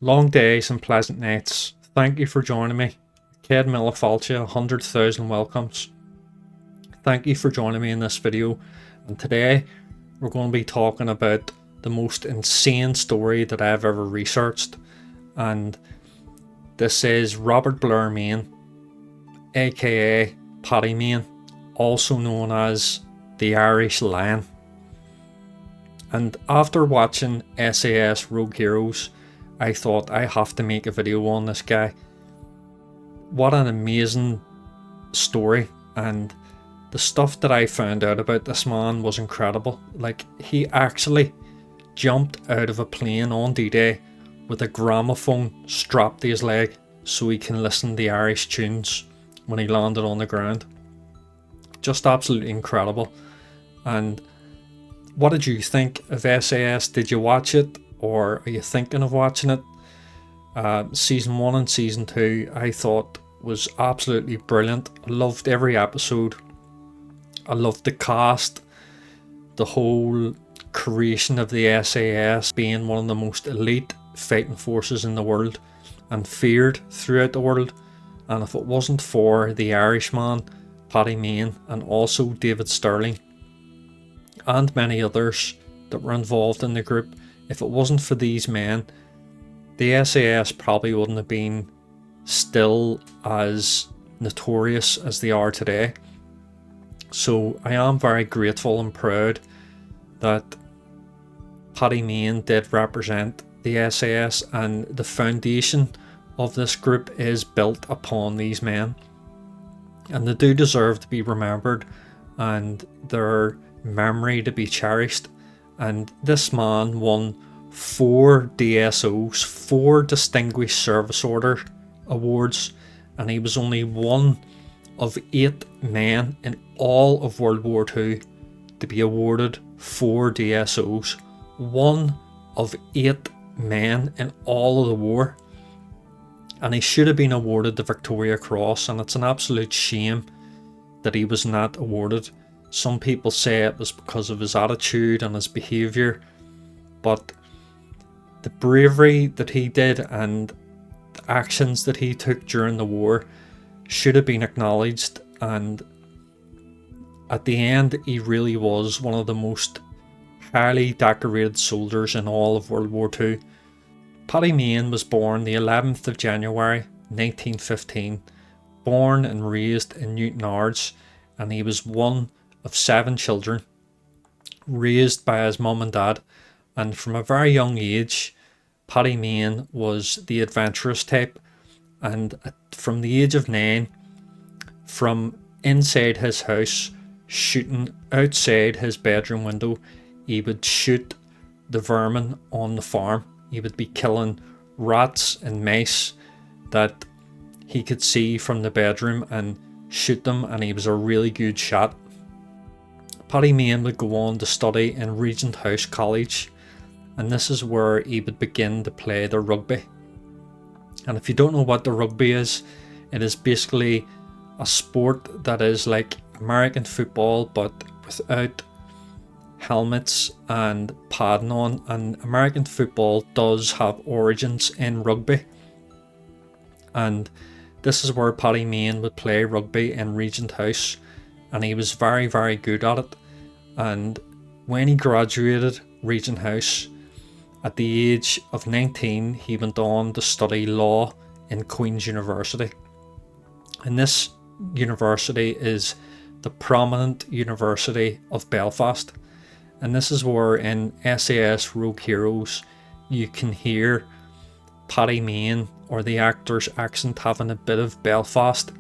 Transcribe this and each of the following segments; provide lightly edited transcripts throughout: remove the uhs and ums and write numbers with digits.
Long days and pleasant nights. Thank you for joining me. Ced Millafalcia, 100,000 welcomes. Thank you for joining me in this video, and today we're going to be talking about the most insane story that I've ever researched, and this is Robert Blair Mayne, aka Paddy Mayne, also known as the Irish Lion. And after watching SAS Rogue Heroes, I thought I have to make a video on this guy. What an amazing story, and the stuff that I found out about this man was incredible. Like, he actually jumped out of a plane on D-Day with a gramophone strapped to his leg so he can listen to Irish tunes when he landed on the ground. Just absolutely incredible. And what did you think of SAS? Did you watch it, or are you thinking of watching it? Season 1 and Season 2 I thought was absolutely brilliant. I loved every episode. I loved the cast, the whole creation of the SAS being one of the most elite fighting forces in the world and feared throughout the world. And if it wasn't for the Irishman, Paddy Mayne, and also David Sterling and many others that were involved in the group, if it wasn't for these men, the SAS probably wouldn't have been still as notorious as they are today. So I am very grateful and proud that Paddy Mayne did represent the SAS, and the foundation of this group is built upon these men, and they do deserve to be remembered and their memory to be cherished. And this man won 4 DSOs, 4 Distinguished Service Order awards, and he was only one of 8 men in all of World War II to be awarded 4 DSOs. One of 8 men in all of the war, and he should have been awarded the Victoria Cross, and it's an absolute shame that he was not awarded. Some people say it was because of his attitude and his behaviour, but the bravery that he did and the actions that he took during the war should have been acknowledged. And at the end, he really was one of the most highly decorated soldiers in all of World War II. Paddy Mayne was born the 11th of January 1915, born and raised in Newtownards, and he was one of 7 children, raised by his mum and dad. And from a very young age, Paddy Mayne was the adventurous type, and from the age of 9, from inside his house, shooting outside his bedroom window, he would shoot the vermin on the farm. He would be killing rats and mice that he could see from the bedroom and shoot them, and he was a really good shot. Paddy Mayne would go on to study in Regent House College, and this is where he would begin to play the rugby. And if you don't know what the rugby is, it is basically a sport that is like American football but without helmets and padding on. And American football does have origins in rugby, and this is where Paddy Mayne would play rugby in Regent House, and he was very, very good at it. And when he graduated Regent House at the age of 19, he went on to study law in Queen's University. And this university is the prominent University of Belfast. And this is where in SAS Rogue Heroes you can hear Paddy Mayne, or the actor's accent, having a bit of Belfast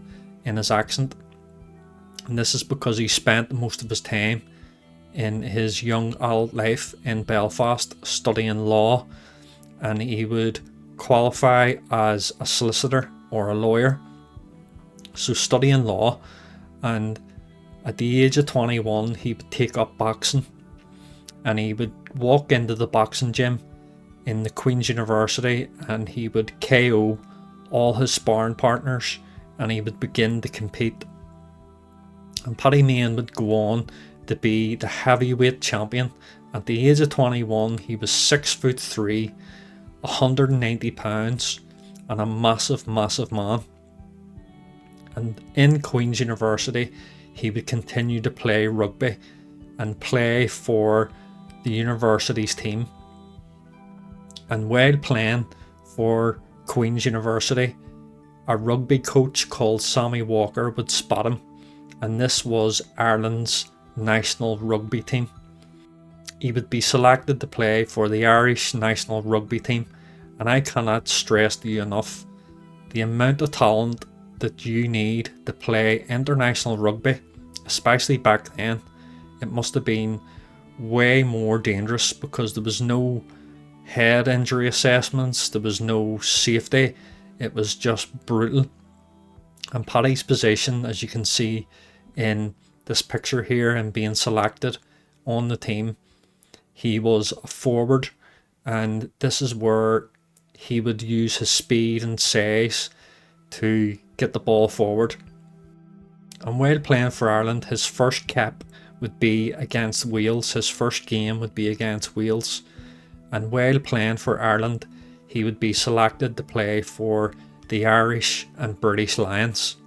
in his accent. And this is because he spent most of his time in his young adult life in Belfast studying law, and he would qualify as a solicitor or a lawyer. So studying law, and at the age of 21 he would take up boxing, and he would walk into the boxing gym in the Queen's University and he would KO all his sparring partners, and he would begin to compete. And Paddy Mayne would go on to be the heavyweight champion. At the age of 21, he was 6'3", 190 pounds and a massive man. And in Queen's University he would continue to play rugby and play for the university's team. And while playing for Queen's University, a rugby coach called Sammy Walker would spot him, and this was Ireland's national rugby team. He would be selected to play for the Irish national rugby team, and I cannot stress to you enough the amount of talent that you need to play international rugby, especially back then. It must have been way more dangerous because there was no head injury assessments, there was no safety, it was just brutal. And Paddy's position, as you can see in this picture here and being selected on the team, he was a forward, and this is where he would use his speed and size to get the ball forward. And while playing for Ireland, his first cap would be against Wales. His first game would be against Wales. And while playing for Ireland, he would be selected to play for the Irish and British Lions.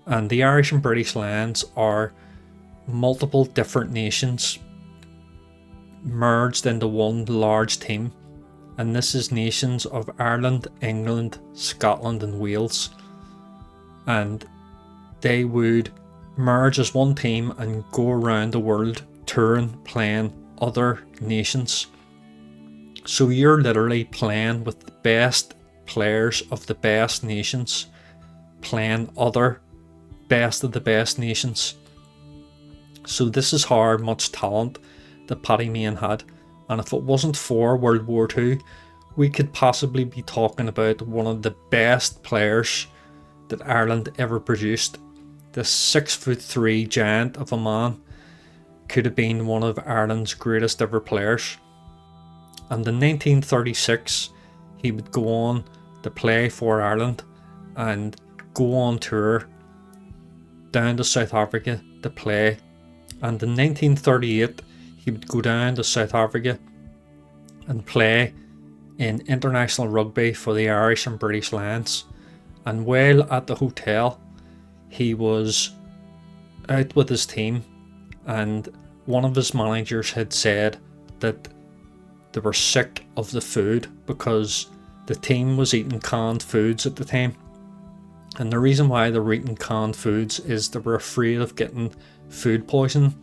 And the Irish and British Lions are multiple different nations merged into one large team. And this is nations of Ireland, England, Scotland and Wales. And they would merge as one team and go around the world touring, playing other nations. So you're literally playing with the best players of the best nations, playing other best of the best nations. So this is how much talent that Paddy Mayne had. And if it wasn't for World War II, we could possibly be talking about one of the best players that Ireland ever produced. This 6'3" giant of a man could have been one of Ireland's greatest ever players. And in 1936 he would go on to play for Ireland and go on tour down to South Africa to play. And in 1938 he would go down to South Africa and play in international rugby for the Irish and British Lions. And while at the hotel, he was out with his team, and one of his managers had said that they were sick of the food because the team was eating canned foods at the time. And the reason why they were eating canned foods is they were afraid of getting food poisoning.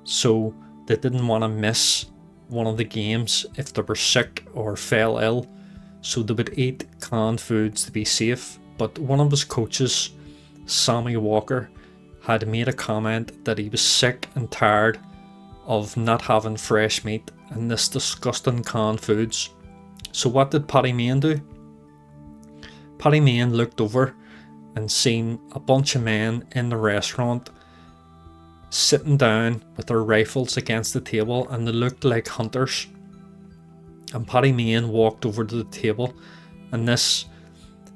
So they didn't want to miss one of the games if they were sick or fell ill. So they would eat canned foods to be safe. But one of his coaches, Sammy Walker, had made a comment that he was sick and tired of not having fresh meat and this disgusting canned foods. So what did Paddy Mayne do? Paddy Mayne looked over and seen a bunch of men in the restaurant sitting down with their rifles against the table, and they looked like hunters. And Paddy Mayne walked over to the table, and this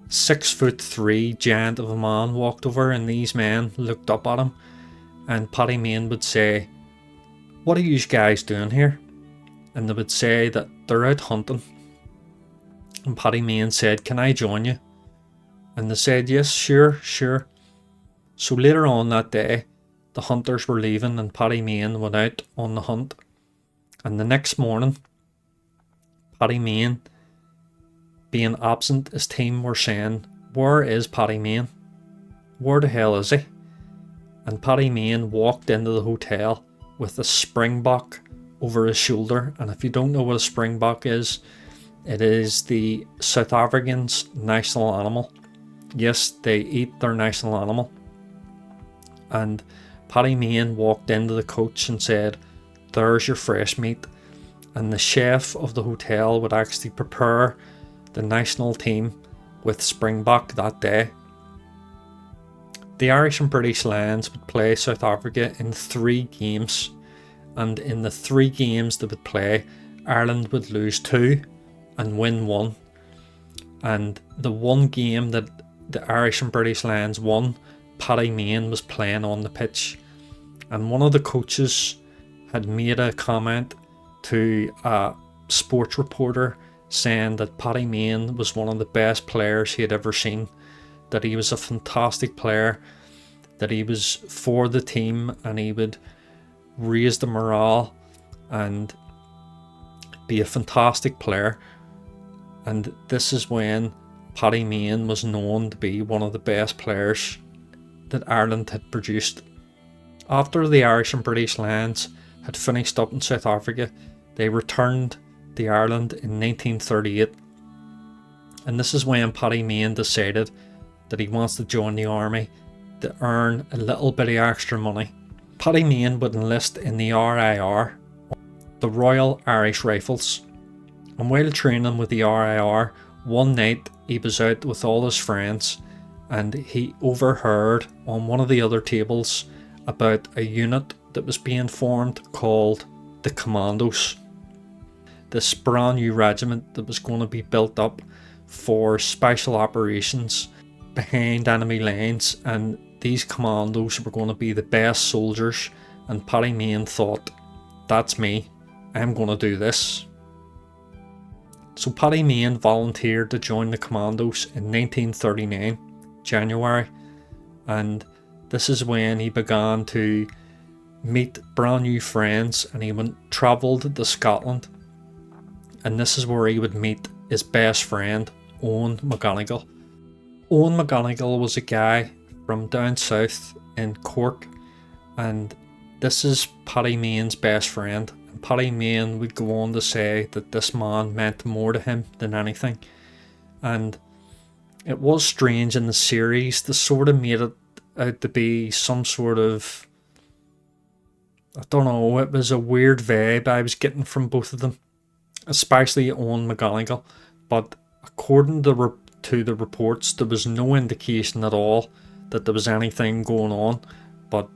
6'3" giant of a man walked over, and these men looked up at him, and Paddy Mayne would say, "What are you guys doing here?" And they would say that they're out hunting. And Paddy Mayne said, "Can I join you?" And they said, "Yes, sure." So later on that day, the hunters were leaving and Paddy Mayne went out on the hunt. And the next morning, Paddy Mayne, being absent, his team were saying, "Where is Paddy Mayne? Where the hell is he?" And Paddy Mayne walked into the hotel with a springbok over his shoulder. And if you don't know what a springbok is, it is the South Africans' national animal. Yes, they eat their national animal. And Paddy Mayne walked into the coach and said, "There's your fresh meat." And the chef of the hotel would actually prepare the national team with springbok that day. The Irish and British Lions would play South Africa in 3 games, and in the 3 games they would play, Ireland would lose 2 and win 1. And the one game that the Irish and British Lions won, Paddy Mayne was playing on the pitch. And one of the coaches had made a comment to a sports reporter saying that Paddy Mayne was one of the best players he had ever seen, that he was a fantastic player, that he was for the team and he would raise the morale and be a fantastic player. And this is when Paddy Mayne was known to be one of the best players that Ireland had produced. After the Irish and British Lions had finished up in South Africa, they returned to Ireland in 1938, and this is when Paddy Mayne decided that he wants to join the army to earn a little bit of extra money. Paddy Mayne would enlist in the RIR, the Royal Irish Rifles, and while training with the RIR, one night he was out with all his friends and he overheard on one of the other tables about a unit that was being formed called the Commandos. This brand new regiment that was going to be built up for special operations behind enemy lines, and these commandos were going to be the best soldiers, and Paddy Mayne thought, that's me, I'm going to do this. So Paddy Mayne volunteered to join the commandos in 1939, January, and this is when he began to meet brand new friends, and he travelled to Scotland, and this is where he would meet his best friend, Owen McGonigal. Owen McGonigal was a guy from down south in Cork, and this is Paddy Mayne's best friend. And Paddy Mayne would go on to say that this man meant more to him than anything. And it was strange in the series, they sort of made it out to be some sort of, I don't know, it was a weird vibe I was getting from both of them, especially Owen McGonigal. But according to the reports, there was no indication at all that there was anything going on. But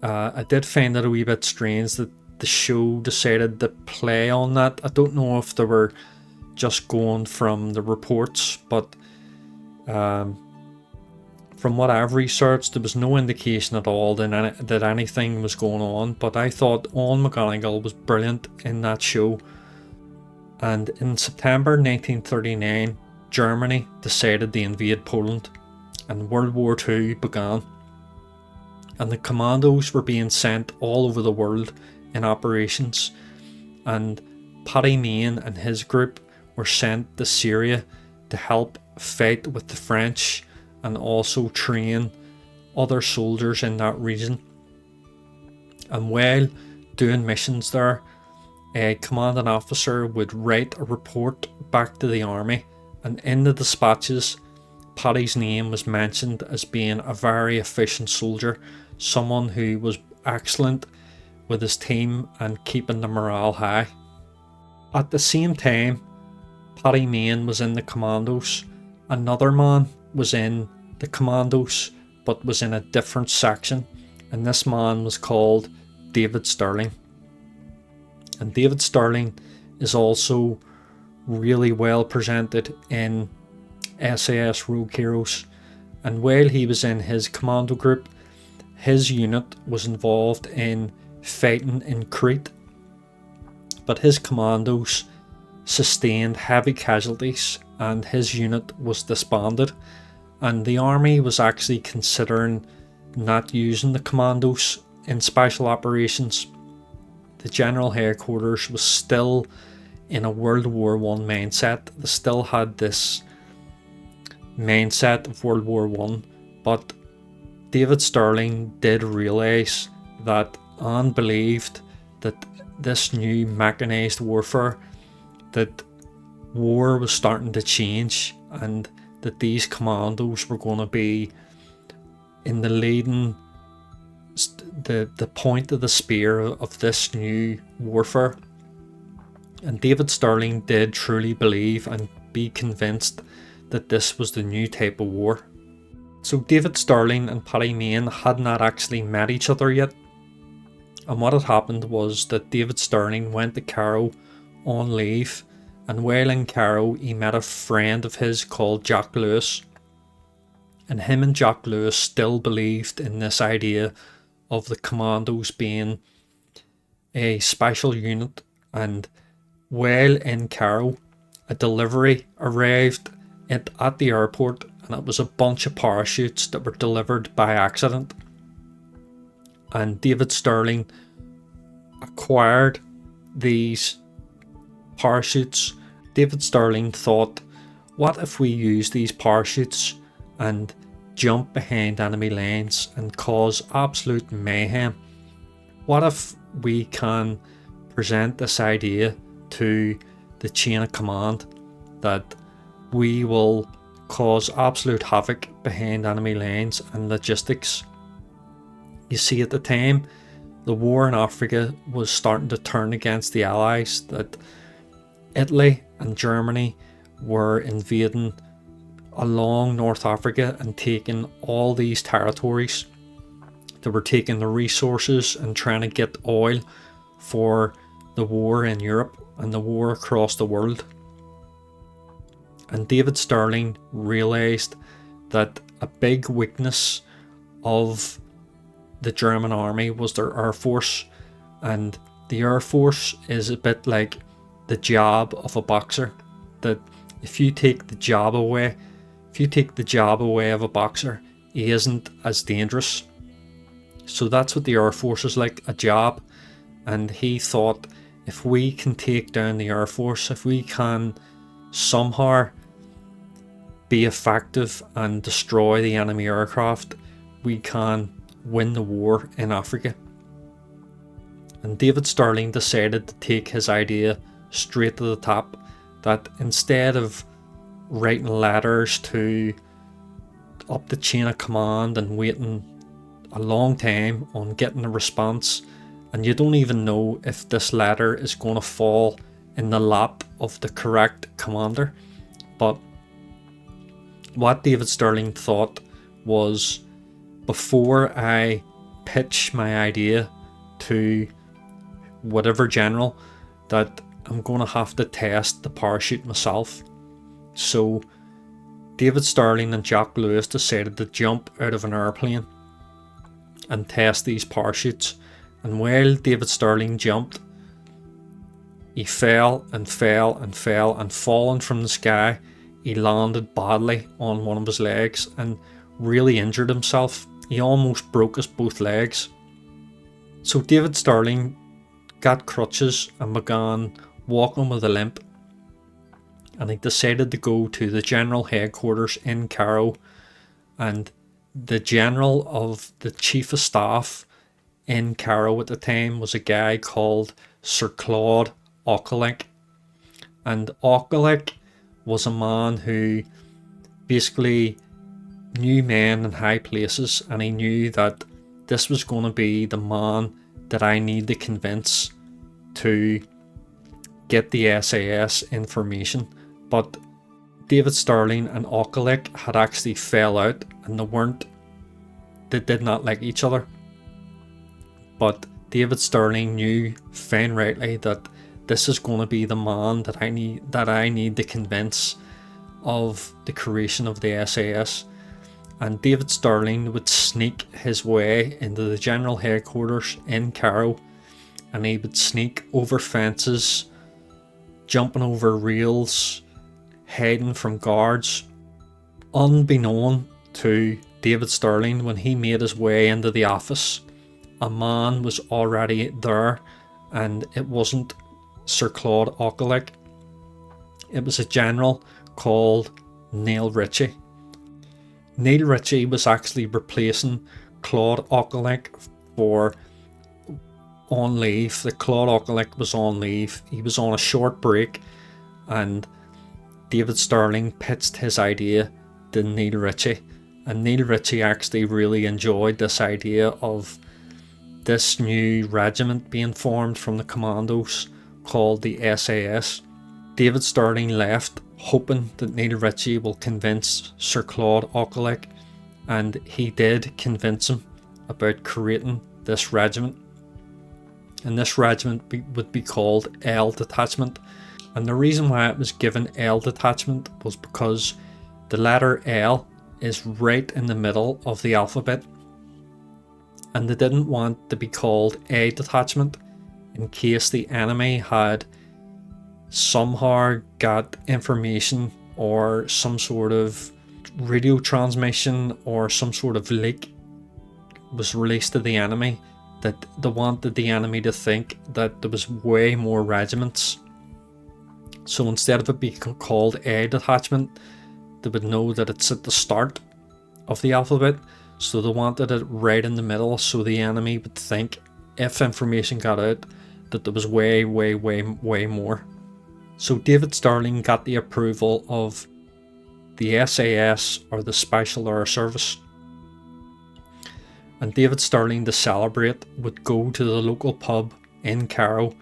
I did find it a wee bit strange that the show decided to play on that. I don't know if they were just going from the reports, but from what I've researched, there was no indication at all that anything was going on. But I thought Owen McGonigal was brilliant in that show. And in September 1939, Germany decided to invade Poland, and World War II began. And the commandos were being sent all over the world in operations, and Paddy Mayne and his group were sent to Syria to help fight with the French and also train other soldiers in that region. And while doing missions there, a commanding officer would write a report back to the army, and in the dispatches Paddy's name was mentioned as being a very efficient soldier, someone who was excellent with his team and keeping the morale high. At the same time Paddy Mayne was in the commandos, another man was in the commandos but was in a different section, and this man was called David Stirling. And David Stirling is also really well presented in SAS Rogue Heroes, and while he was in his commando group, his unit was involved in fighting in Crete, but his commandos sustained heavy casualties and his unit was disbanded, and the army was actually considering not using the commandos in special operations. The general headquarters was still in a World War I mindset. They still had this mindset of World War I, but David Stirling did realise that and believed that this new mechanised warfare, that war was starting to change, and that these commandos were going to be in the leading, the point of the spear of this new warfare. And David Stirling did truly believe and be convinced that this was the new type of war. So David Stirling and Paddy Mayne had not actually met each other yet, and what had happened was that David Stirling went to Cairo on leave, and while in Cairo he met a friend of his called Jack Lewis, and him and Jack Lewis still believed in this idea of the commandos being a special unit, and While in Cairo, a delivery arrived at the airport, and it was a bunch of parachutes that were delivered by accident. And David Sterling acquired these parachutes. David Sterling thought, what if we use these parachutes and jump behind enemy lines and cause absolute mayhem? What if we can present this idea to the chain of command that we will cause absolute havoc behind enemy lines and logistics? You see, at the time, the war in Africa was starting to turn against the Allies, that Italy and Germany were invading along North Africa and taking all these territories. They were taking the resources and trying to get oil for the war in Europe and the war across the world. And David Sterling realised that a big weakness of the German army was their air force, and the air force is a bit like the jab of a boxer, that if you take the jab away of a boxer, he isn't as dangerous. So that's what the air force is like, a jab. And he thought, if we can take down the air force, if we can somehow be effective and destroy the enemy aircraft, we can win the war in Africa. And David Sterling decided to take his idea straight to the top, that instead of writing letters to up the chain of command and waiting a long time on getting a response, and you don't even know if this letter is going to fall in the lap of the correct commander. But what David Sterling thought was, before I pitch my idea to whatever general, that I'm going to have to test the parachute myself. So David Sterling and Jack Lewis decided to jump out of an airplane and test these parachutes. And while David Sterling jumped, he fell and fell and fell, and falling from the sky, he landed badly on one of his legs and really injured himself. He almost broke his both legs. So David Sterling got crutches and began walking with a limp, and he decided to go to the general headquarters in Cairo, and the general of the chief of staff in Cairo at the time was a guy called Sir Claude Auchinleck. And Auchinleck was a man who basically knew men in high places, and he knew that this was going to be the man that I need to convince to get the SAS information. But David Sterling and Auchinleck had actually fell out, and they did not like each other. But David Sterling knew fine rightly that this is going to be the man that I need to convince of the creation of the SAS. And David Sterling would sneak his way into the general headquarters in Cairo, and he would sneak over fences, jumping over rails, hiding from guards. Unbeknown to David Sterling, when he made his way into the office, a man was already there, and it wasn't Sir Claude Auchinleck. It was a general called Neil Ritchie. Neil Ritchie was actually replacing Claude Auchinleck on leave. The Claude Auchinleck was on leave. He was on a short break, and David Sterling pitched his idea to Neil Ritchie, and Neil Ritchie actually really enjoyed this idea of this new regiment being formed from the commandos called the SAS. David Sterling left hoping that Neil Ritchie will convince Sir Claude Auchinleck, and he did convince him about creating this regiment. And this regiment would be called L Detachment. And the reason why it was given L Detachment was because the letter L is right in the middle of the alphabet, and they didn't want to be called A Detachment in case the enemy had somehow got information or some sort of radio transmission or some sort of leak was released to the enemy, that they wanted the enemy to think that there was way more regiments. So instead of it being called A detachment, they would know that it's at the start of the alphabet. So they wanted it right in the middle, so the enemy would think, if information got out, that there was way more. So David Stirling got the approval of the SAS, or the Special Air Service. And David Stirling, to celebrate, would go to the local pub in Carrow,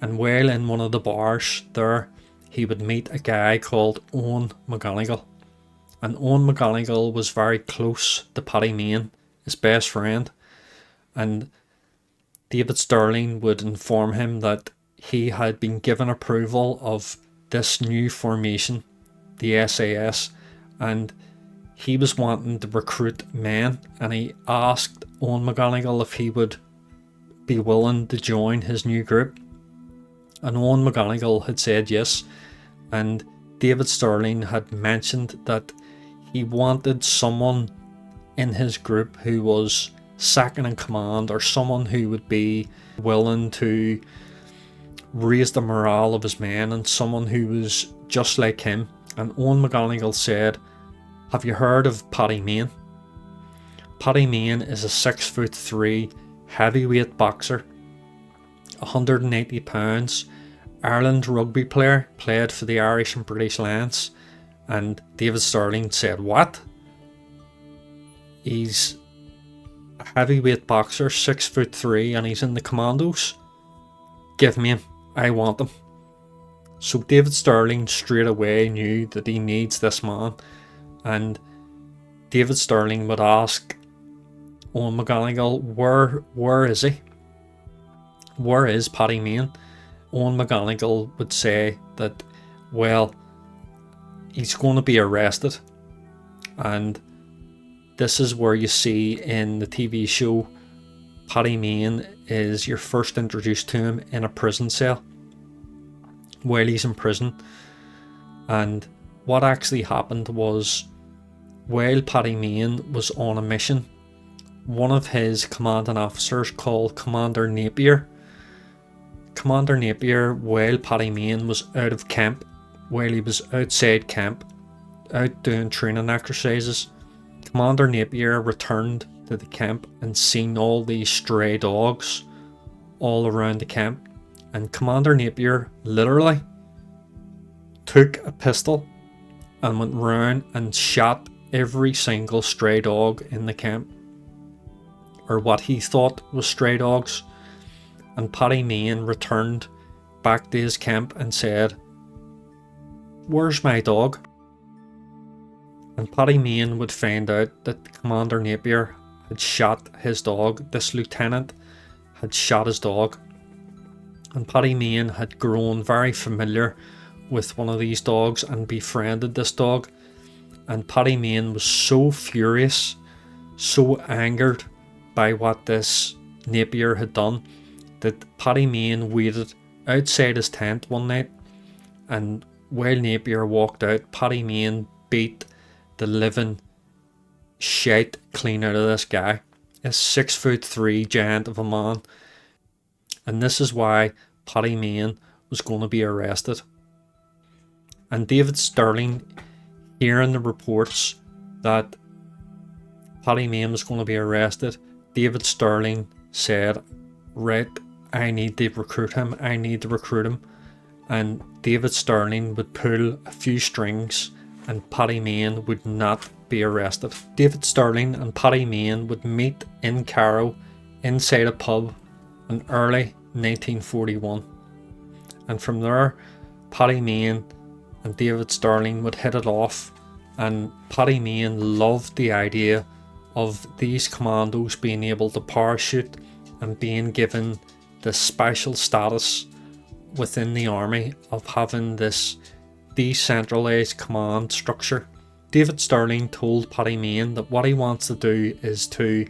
and while in one of the bars there, he would meet a guy called Owen McGonigal. And Owen McGonigal was very close to Paddy Mayne, his best friend. And David Stirling would inform him that he had been given approval of this new formation, the SAS, and he was wanting to recruit men, and he asked Owen McGonigal if he would be willing to join his new group. And Owen McGonigal had said yes, and David Stirling had mentioned that he wanted someone in his group who was second in command, or someone who would be willing to raise the morale of his men, and someone who was just like him. And Owen McGonigal said, "Have you heard of Paddy Mayne?" Paddy Mayne is a 6'3" heavyweight boxer, 180 pounds, Ireland rugby player, played for the Irish and British Lions. And David Stirling said, "What? He's a heavyweight boxer, 6'3", and he's in the commandos? Give me him, I want him." So David Stirling straight away knew that he needs this man, and David Stirling would ask Owen McGonigal, where is he? Where is Paddy Mayne? Owen McGonigal would say that, well, he's going to be arrested. And this is where you see in the TV show, Paddy Mayne is you're first introduced to him in a prison cell while he's in prison. And what actually happened was, while Paddy Mayne was on a mission, one of his commanding officers, called Commander Napier, while Paddy Mayne was out of camp, while he was outside camp, out doing training exercises, Commander Napier returned to the camp and seen all these stray dogs all around the camp. And Commander Napier literally took a pistol and went round and shot every single stray dog in the camp, or what he thought was stray dogs. And Paddy Mayne returned back to his camp and said, "Where's my dog?" And Paddy Mayne would find out that Commander Napier had shot his dog. This lieutenant had shot his dog. And Paddy Mayne had grown very familiar with one of these dogs and befriended this dog. And Paddy Mayne was so furious, so angered by what this Napier had done, that Paddy Mayne waited outside his tent one night, and while Napier walked out, Paddy Mayne beat the living shite clean out of this guy, a 6'3" giant of a man. And this is why Paddy Mayne was going to be arrested. And David Stirling, hearing the reports that Paddy Mayne was going to be arrested, David Stirling said, "Right, I need to recruit him, And David Stirling would pull a few strings, and Paddy Mayne would not be arrested. David Stirling and Paddy Mayne would meet in Carrow inside a pub in early 1941. And from there, Paddy Mayne and David Stirling would hit it off, and Paddy Mayne loved the idea of these commandos being able to parachute and being given this special status within the army of having this decentralized command structure. David Stirling told Paddy Mayne that what he wants to do is to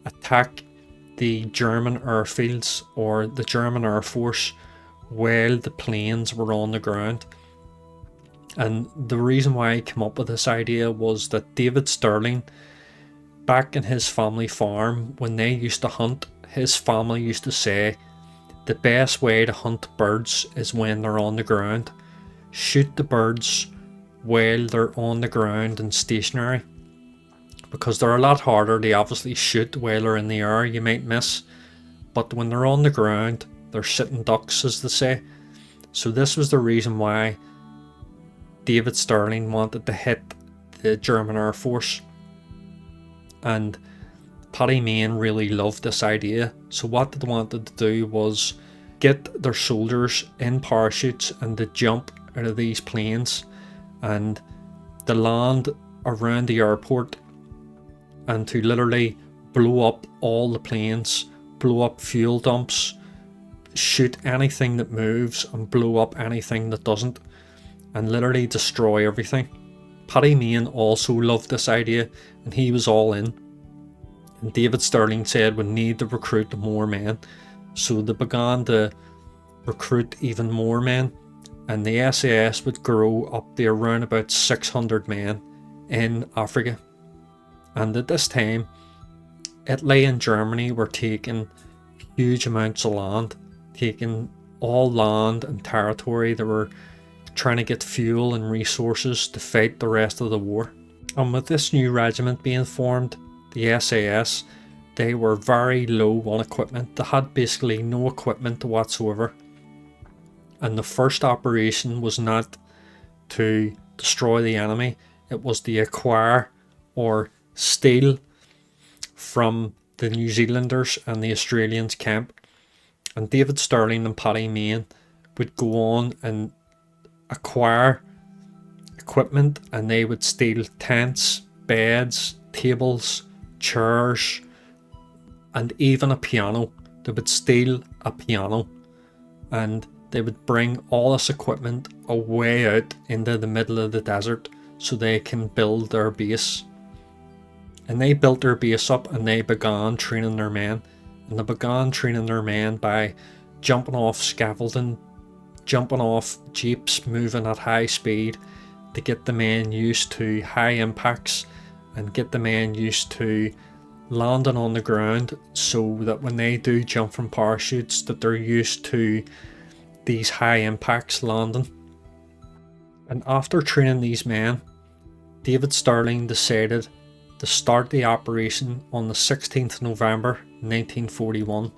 attack the German airfields, or the German Air Force, while the planes were on the ground. And the reason why I came up with this idea was that David Stirling, back in his family farm, when they used to hunt, his family used to say the best way to hunt birds is when they're on the ground. Shoot the birds while they're on the ground and stationary, because they're a lot harder to obviously shoot while they're in the air. You might miss, but when they're on the ground, they're sitting ducks, as they say. So this was the reason why David Stirling wanted to hit the German Air Force, and Paddy Mayne really loved this idea. So what they wanted to do was get their soldiers in parachutes and to jump out of these planes and to land around the airport and to literally blow up all the planes, blow up fuel dumps, shoot anything that moves and blow up anything that doesn't, and literally destroy everything. Paddy Mayne also loved this idea and he was all in. And David Stirling said we need to recruit more men. So they began to recruit even more men, and the SAS would grow up to around about 600 men in Africa. And at this time, Italy and Germany were taking huge amounts of land, taking all land and territory. They were trying to get fuel and resources to fight the rest of the war. And with this new regiment being formed, the SAS, they were very low on equipment. They had basically no equipment whatsoever. And the first operation was not to destroy the enemy, it was to acquire or steal from the New Zealanders and the Australians' camp. And David Stirling and Paddy Mayne would go on and acquire equipment, and they would steal tents, beds, tables, chairs, and even a piano. They would steal a piano and they would bring all this equipment away out into the middle of the desert so they can build their base. And they built their base up and they began training their men. And they began training their men by jumping off scaffolding, jumping off jeeps, moving at high speed to get the men used to high impacts and get the men used to landing on the ground, so that when they do jump from parachutes that they're used to these high impacts landing. And after training these men, David Stirling decided to start the operation on the 16th November 1941,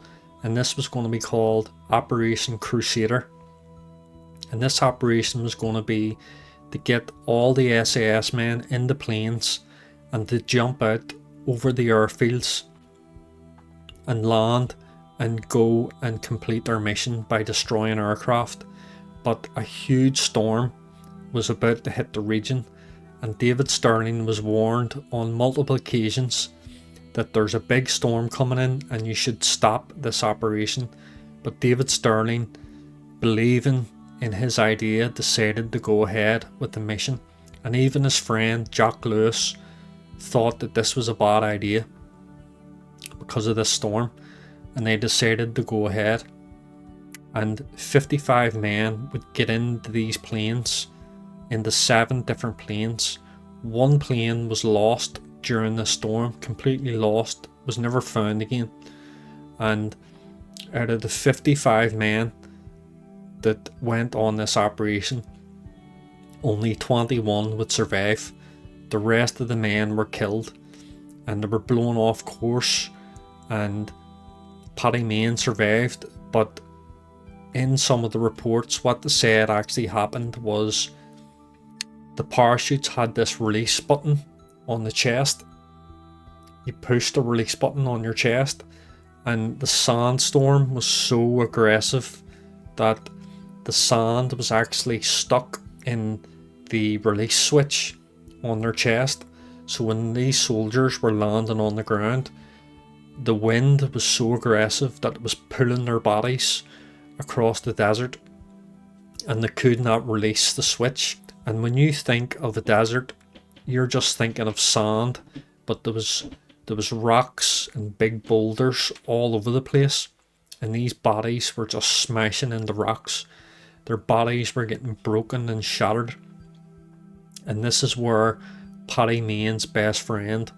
and this was going to be called Operation Crusader. And this operation was going to be to get all the SAS men in the planes and to jump out over the airfields and land and go and complete their mission by destroying aircraft. But a huge storm was about to hit the region, and David Stirling was warned on multiple occasions that there's a big storm coming in and you should stop this operation. But David Stirling, believing in his idea, decided to go ahead with the mission. And even his friend Jack Lewis thought that this was a bad idea because of this storm, and they decided to go ahead. And 55 men would get into these planes, into 7 different planes. One plane was lost during the storm, completely lost, was never found again. And out of the 55 men that went on this operation, only 21 would survive. The rest of the men were killed and they were blown off course, and Paddy Mayne survived. But in some of the reports, what they said actually happened was the parachutes had this release button on the chest. You push the release button on your chest, and the sandstorm was so aggressive that the sand was actually stuck in the release switch on their chest. So when these soldiers were landing on the ground, the wind was so aggressive that it was pulling their bodies across the desert, and they could not release the switch. And when you think of a desert, you're just thinking of sand, but there was rocks and big boulders all over the place, and these bodies were just smashing into rocks. Their bodies were getting broken and shattered. And this is where Paddy Mayne's best friend,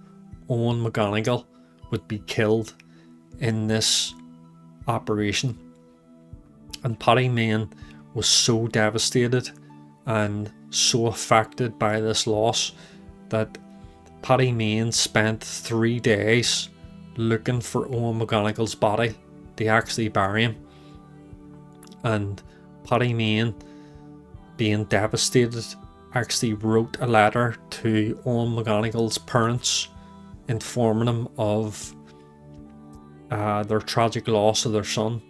Owen McGonigal, would be killed in this operation. And Paddy Mayne was so devastated and so affected by this loss that Paddy Mayne spent 3 days looking for Owen McGonigal's body to actually bury him. And Paddy Mayne, being devastated, actually wrote a letter to Owen McGonigal's parents informing them of their tragic loss of their son.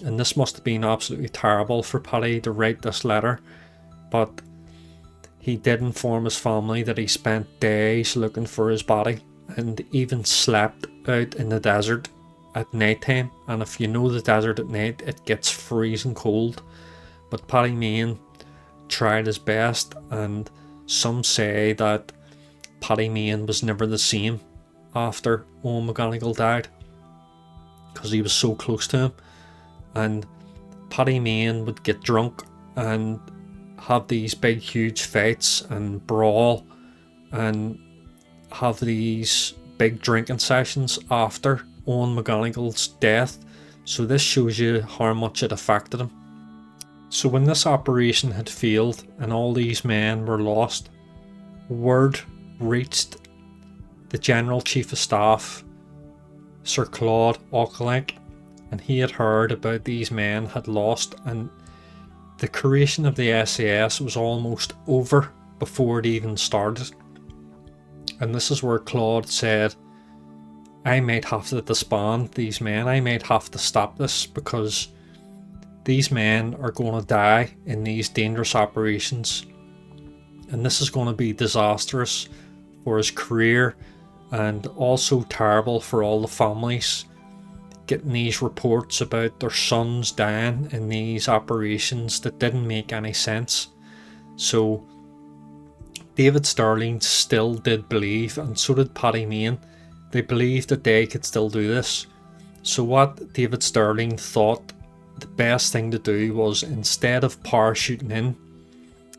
And this must have been absolutely terrible for Paddy to write this letter, but he did inform his family that he spent days looking for his body and even slept out in the desert at night time. And if you know the desert at night, it gets freezing cold. But Paddy Mayne tried his best, and some say that Paddy Mayne was never the same after Owen McGonigal died, because he was so close to him. And Paddy Mayne would get drunk and have these big huge fights and brawl and have these big drinking sessions after Owen McGonigal's death. So this shows you how much it affected him. So when this operation had failed and all these men were lost, word reached the General Chief of Staff, Sir Claude Auchinleck, and he had heard about these men had lost, and the creation of the SAS was almost over before it even started. And this is where Claude said, I might have to disband these men, I might have to stop this, because these men are going to die in these dangerous operations, and this is going to be disastrous for his career and also terrible for all the families getting these reports about their sons dying in these operations that didn't make any sense. So David Stirling still did believe, and so did Paddy Mayne. They believed that they could still do this. So what David Stirling thought the best thing to do was, instead of parachuting in,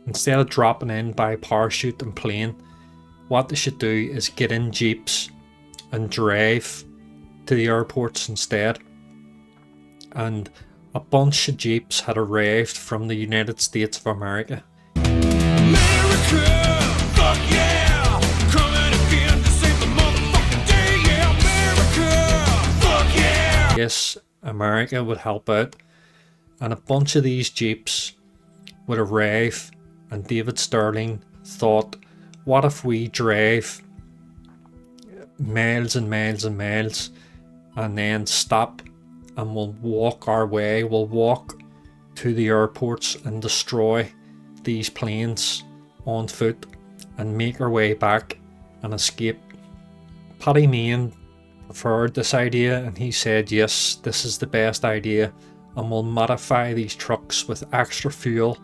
instead of dropping in by parachute and plane, what they should do is get in jeeps and drive to the airports instead. And a bunch of jeeps had arrived from the United States of America. America, fuck yeah, coming again to save the motherfucking day, yeah, America, fuck yeah. Yes, America would help out, and a bunch of these jeeps would arrive, and David Stirling thought, what if we drive miles and miles and miles and then stop, and we'll walk our way, we'll walk to the airports and destroy these planes on foot and make our way back and escape. Paddy Mayne preferred this idea, and he said, yes, this is the best idea, and we'll modify these trucks with extra fuel,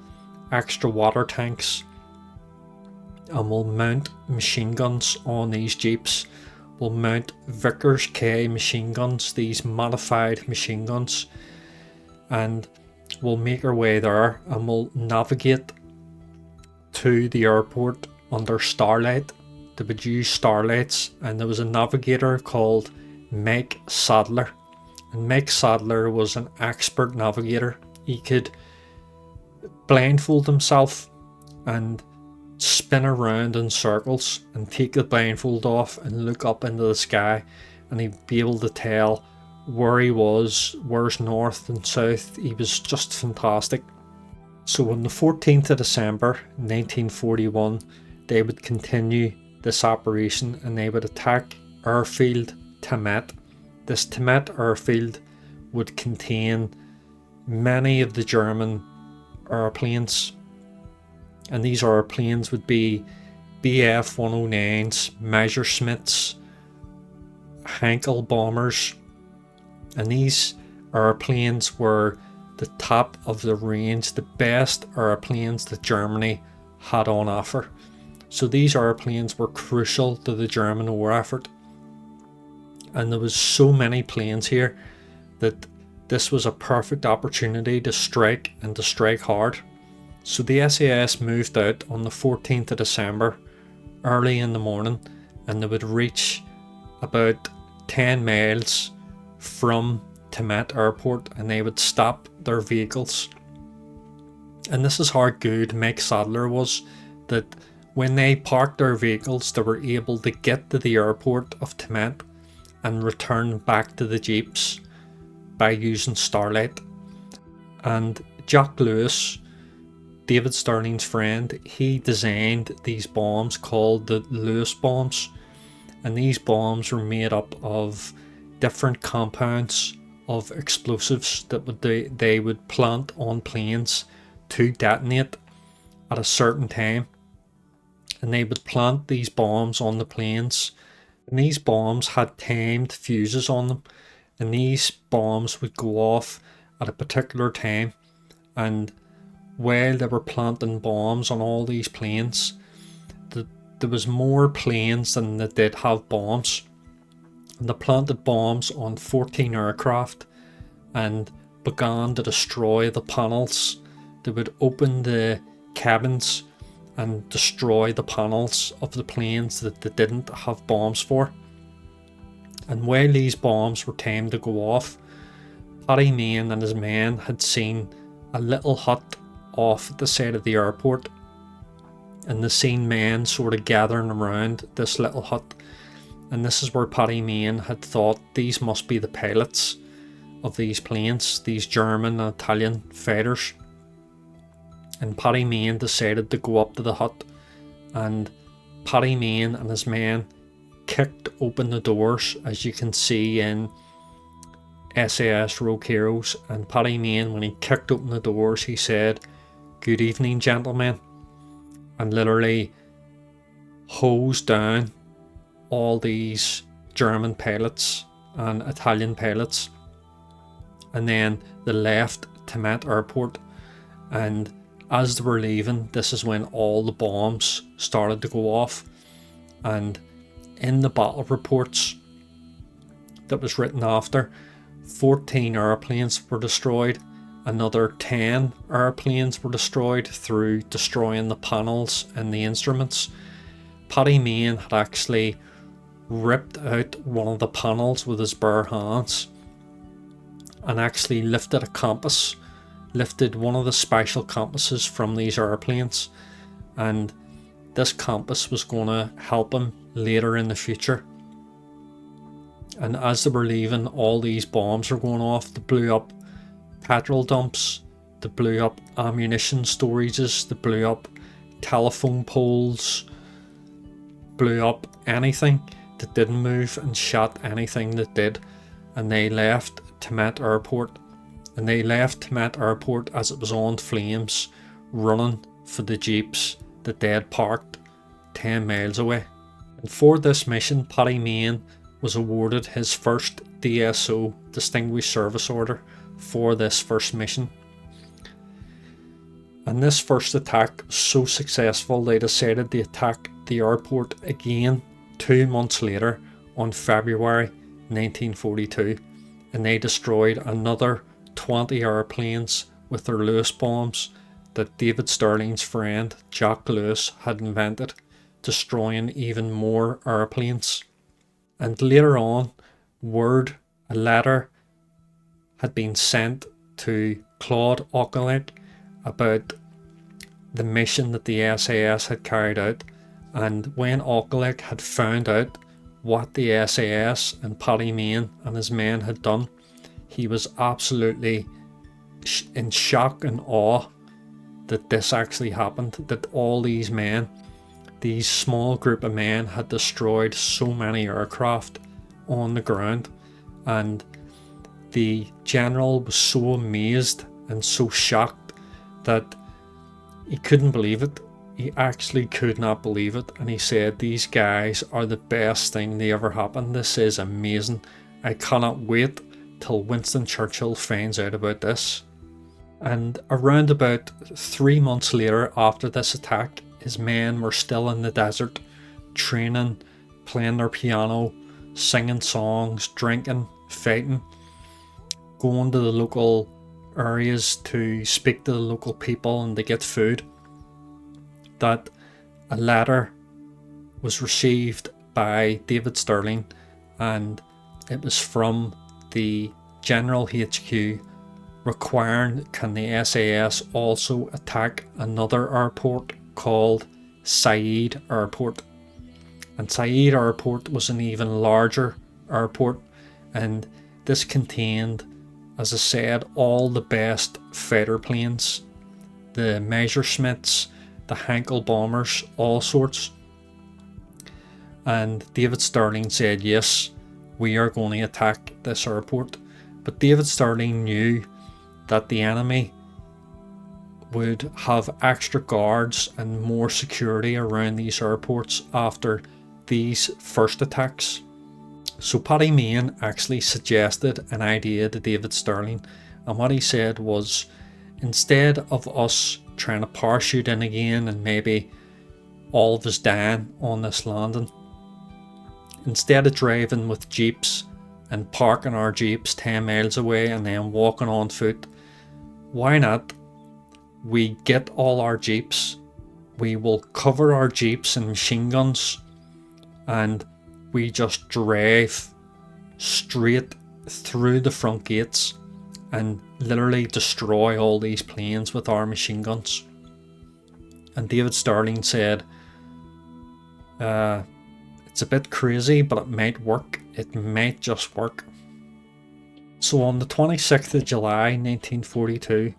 extra water tanks, and we'll mount machine guns on these jeeps. We'll mount Vickers K machine guns, these modified machine guns, and we'll make our way there, and we'll navigate to the airport under starlight. They would use starlights, and there was a navigator called Mike Sadler, and Mike Sadler was an expert navigator. He could blindfold himself and spin around in circles and take the blindfold off and look up into the sky, and he'd be able to tell where he was, where's north and south. He was just fantastic. So on the 14th of December 1941, they would continue this operation, and they would attack airfield Tamet. This Tamet airfield would contain many of the German airplanes, and these airplanes would be Bf 109s, Messerschmitts, Heinkel bombers, and these airplanes were the top of the range, the best airplanes that Germany had on offer. So these airplanes were crucial to the German war effort, and there was so many planes here that this was a perfect opportunity to strike, and to strike hard. So the SAS moved out on the 14th of December, early in the morning, and they would reach about 10 miles from Timet Airport, and they would stop their vehicles. And this is how good Mike Sadler was, that when they parked their vehicles, they were able to get to the airport of Timet and return back to the jeeps by using Starlight. And Jack Lewis, David Sterling's friend, he designed these bombs called the Lewis bombs, and these bombs were made up of different compounds of explosives that they would plant on planes to detonate at a certain time. And they would plant these bombs on the planes, and these bombs had timed fuses on them, and these bombs would go off at a particular time. And while they were planting bombs on all these planes, there was more planes than they did have bombs, and they planted bombs on 14 aircraft and began to destroy the panels. They would open the cabins and destroy the panels of the planes that they didn't have bombs for. And while these bombs were timed to go off, Paddy Mayne and his men had seen a little hut off at the side of the airport, and they seen men sort of gathering around this little hut, and this is where Paddy Mayne had thought these must be the pilots of these planes, these German and Italian fighters. And Paddy Mayne decided to go up to the hut, and Paddy Mayne and his men kicked open the doors, as you can see in SAS Rogue Heroes. And Paddy Mayne, when he kicked open the doors, he said, "Good evening, gentlemen," and literally hosed down all these German pilots and Italian pilots. And then they left Timet Airport, and as they were leaving, this is when all the bombs started to go off. And in the battle reports that was written after, 14 airplanes were destroyed, another 10 airplanes were destroyed through destroying the panels and the instruments. Paddy Mayne had actually ripped out one of the panels with his bare hands and actually lifted a compass, lifted one of the special compasses from these airplanes, and this compass was going to help him later in the future. And as they were leaving, all these bombs were going off. They blew up petrol dumps, they blew up ammunition storages, they blew up telephone poles, blew up anything that didn't move, and shot anything that did. And they left Timet Airport. And they left Timet Airport as it was on flames, running for the jeeps that they had parked 10 miles away. And for this mission, Paddy Mayne was awarded his first DSO Distinguished Service Order for this first mission. And this first attack was so successful, they decided to attack the airport again 2 months later on February 1942, and they destroyed another 20 airplanes with their Lewis bombs that David Sterling's friend Jack Lewis had invented, destroying even more airplanes. And later on, a letter had been sent to Claude Auchinleck about the mission that the SAS had carried out. And when Auchinleck had found out what the SAS and Paddy Mayne and his men had done, he was absolutely in shock and awe that this actually happened, that all these men, these small group of men, had destroyed so many aircraft on the ground. And the general was so amazed and so shocked that he couldn't believe it. He actually could not believe it, and he said, "These guys are the best thing that ever happened. This is amazing. I cannot wait till Winston Churchill finds out about this." And around about 3 months later, after this attack, his men were still in the desert, training, playing their piano, singing songs, drinking, fighting. going to the local areas to speak to the local people and to get food, that a letter was received by David Stirling, and it was from the General HQ requiring can the SAS also attack another airport called Said Airport. And Said Airport was an even larger airport, and this contained, as I said, all the best fighter planes, the Messerschmitts, the Heinkel bombers, all sorts. And David Stirling said, yes, we are going to attack this airport. But David Stirling knew that the enemy would have extra guards and more security around these airports after these first attacks. So Paddy Mayne actually suggested an idea to David Stirling, and what he said was, instead of us trying to parachute in again and maybe all of us dying on this landing, instead of driving with jeeps and parking our jeeps 10 miles away and then walking on foot, why not we get all our jeeps, we will cover our jeeps in machine guns, and we just drive straight through the front gates and literally destroy all these planes with our machine guns. And David Stirling said, it's a bit crazy, but it might work. It might just work. So on the 26th of July 1942,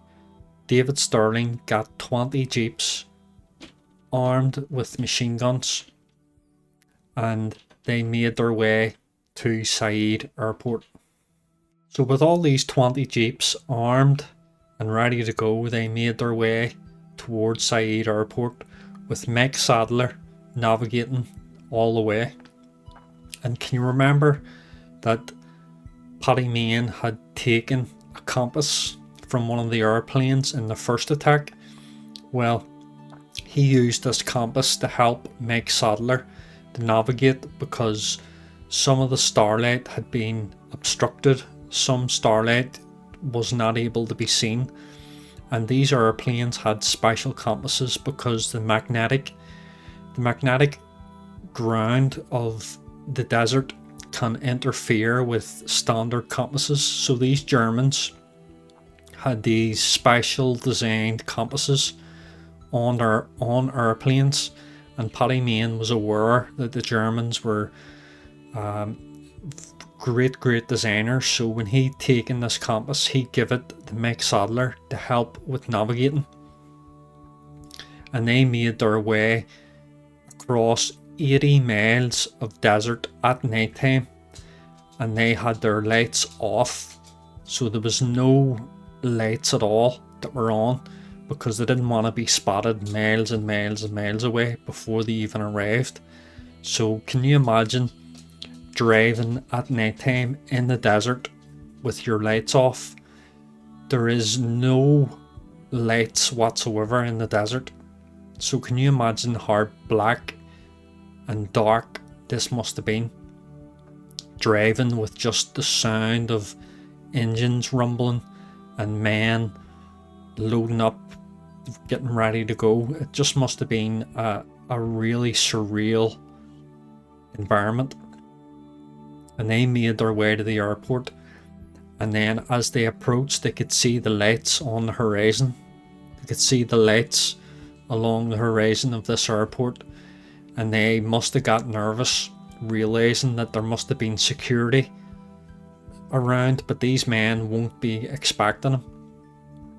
David Stirling got 20 jeeps armed with machine guns, and they made their way to Said Airport. So with all these 20 jeeps armed and ready to go, they made their way towards Said Airport with Mike Sadler navigating all the way. And can you remember that Paddy Mayne had taken a compass from one of the airplanes in the first attack? Well, he used this compass to help Mike Sadler to navigate, because some of the starlight had been obstructed, some starlight was not able to be seen, and these airplanes had special compasses because the magnetic ground of the desert can interfere with standard compasses. So these Germans had these special designed compasses on airplanes, and Paddy Mayne was aware that the Germans were great designers. So when he'd taken this compass, he'd give it to Mike Sadler to help with navigating, and they made their way across 80 miles of desert at night time, and they had their lights off, so there was no lights at all that were on, because they didn't want to be spotted miles and miles and miles away before they even arrived. So can you imagine driving at night time in the desert with your lights off? There is no lights whatsoever in the desert. So can you imagine how black and dark this must have been, driving with just the sound of engines rumbling and men loading up, getting ready to go? It just must have been a really surreal environment. And they made their way to the airport, and then as they approached, they could see the lights on the horizon. They could see the lights along the horizon of this airport, and they must have got nervous, realizing that there must have been security around, but these men won't be expecting them.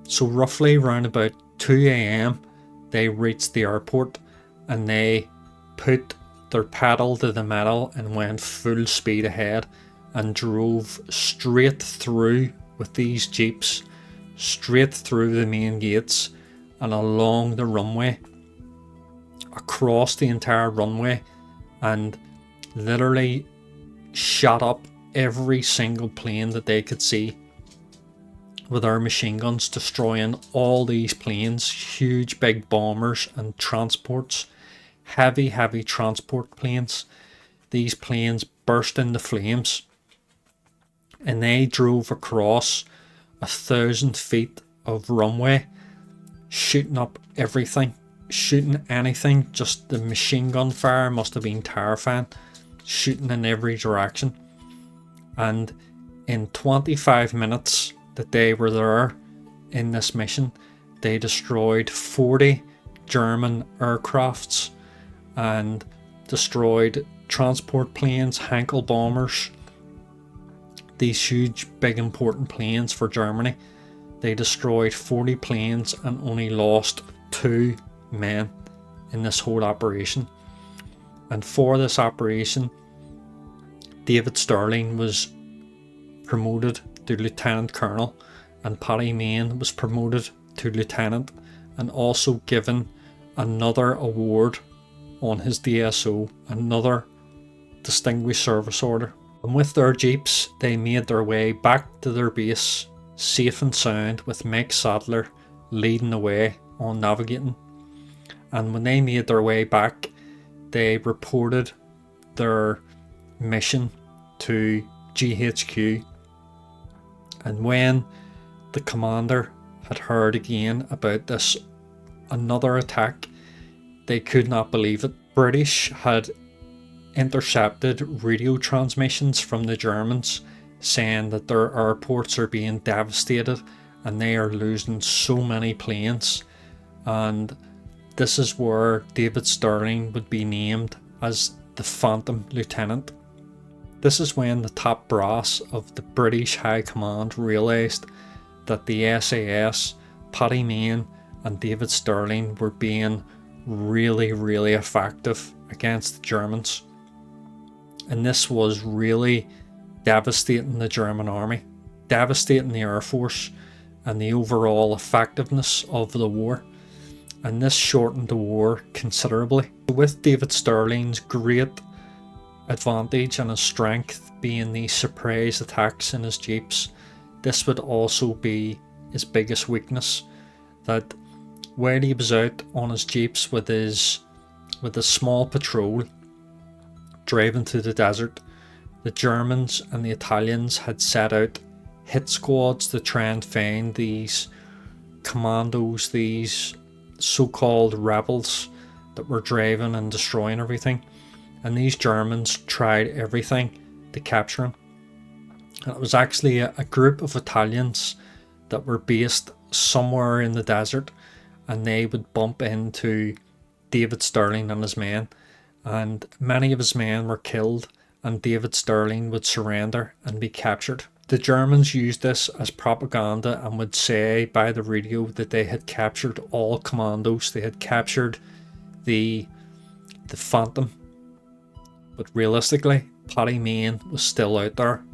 So roughly around about 2 AM they reached the airport, and they put their pedal to the metal and went full speed ahead and drove straight through with these jeeps, straight through the main gates and along the runway, across the entire runway, and literally shot up every single plane that they could see with our machine guns, destroying all these planes, huge big bombers and transports, heavy transport planes. These planes burst into flames and they drove across 1,000 feet of runway, shooting up everything, shooting anything. Just the machine gun fire must have been terrifying, shooting in every direction. And in 25 minutes that they were there in this mission, they destroyed 40 German aircrafts and destroyed transport planes, Heinkel bombers, these huge, big, important planes for Germany. They destroyed 40 planes and only lost 2 men in this whole operation. And for this operation, David Stirling was promoted to Lieutenant Colonel, and Paddy Mayne was promoted to Lieutenant, and also given another award on his DSO, another Distinguished Service Order. And with their jeeps, they made their way back to their base, safe and sound, with Mike Sadler leading the way on navigating. And when they made their way back, they reported their mission to GHQ. And when the commander had heard again about this another attack, they could not believe it. British had intercepted radio transmissions from the Germans saying that their airports are being devastated and they are losing so many planes. And this is where David Stirling would be named as the Phantom Lieutenant. This is when the top brass of the British High Command realised that the SAS, Paddy Mayne and David Stirling were being really effective against the Germans. And this was really devastating the German army, devastating the Air Force and the overall effectiveness of the war. And this shortened the war considerably. With David Stirling's great advantage and his strength being the surprise attacks in his jeeps, this would also be his biggest weakness. That while he was out on his jeeps with his small patrol driving through the desert, the Germans and the Italians had set out hit squads to try and find these commandos, these so-called rebels that were driving and destroying everything. And these Germans tried everything to capture him. And it was actually a group of Italians that were based somewhere in the desert, and they would bump into David Stirling and his men, and many of his men were killed, and David Stirling would surrender and be captured. The Germans used this as propaganda and would say by the radio that they had captured all commandos, they had captured the Phantom. But realistically, Paddy Mayne was still out there.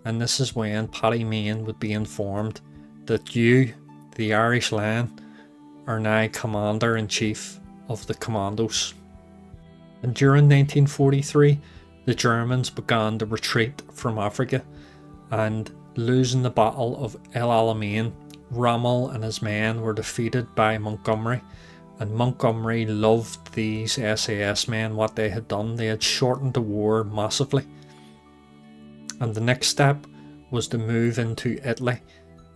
And this is when Paddy Mayne would be informed that you, the Irish Lion, are now Commander-in-Chief of the Commandos. And during 1943, the Germans began to retreat from Africa, and losing the Battle of El Alamein, Rommel and his men were defeated by Montgomery, and Montgomery loved these SAS men, what they had done. They had shortened the war massively. And the next step was to move into Italy,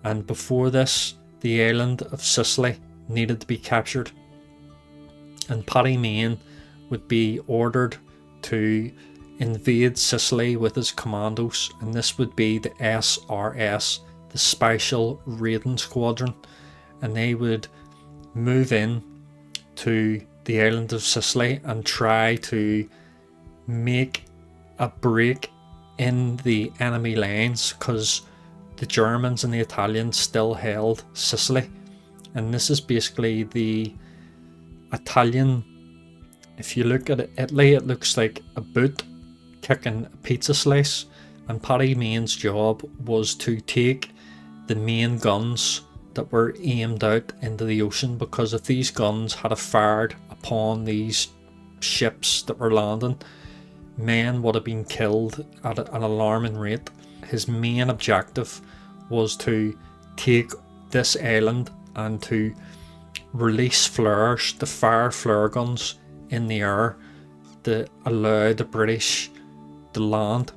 and before this, the island of Sicily needed to be captured. And Paddy Mayne would be ordered to invade Sicily with his commandos, and this would be the SRS, the Special Raiding Squadron, and they would move in to the island of Sicily and try to make a break in the enemy lines, because the Germans and the Italians still held Sicily. And this is basically the Italian, if you look at Italy, it looks like a boot kicking a pizza slice, and Paddy Mayne's job was to take the main guns that were aimed out into the ocean, because if these guns had fired upon these ships that were landing, men would have been killed at an alarming rate. His main objective was to take this island and to release flares, to fire flare guns in the air to allow the British to land.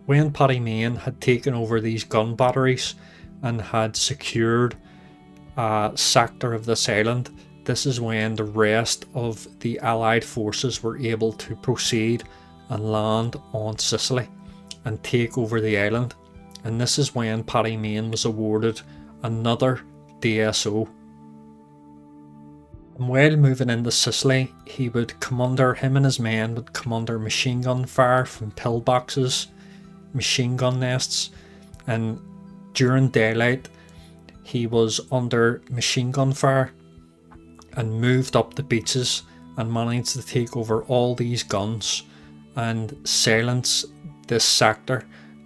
When Paddy Mayne had taken over these gun batteries and had secured a sector of this island, this is when the rest of the Allied forces were able to proceed and land on Sicily and take over the island. And this is when Paddy Mayne was awarded another DSO. And while moving into Sicily, him and his men would come under machine gun fire from pillboxes, machine gun nests, and during daylight he was under machine gun fire and moved up the beaches and managed to take over all these guns and silence this sector,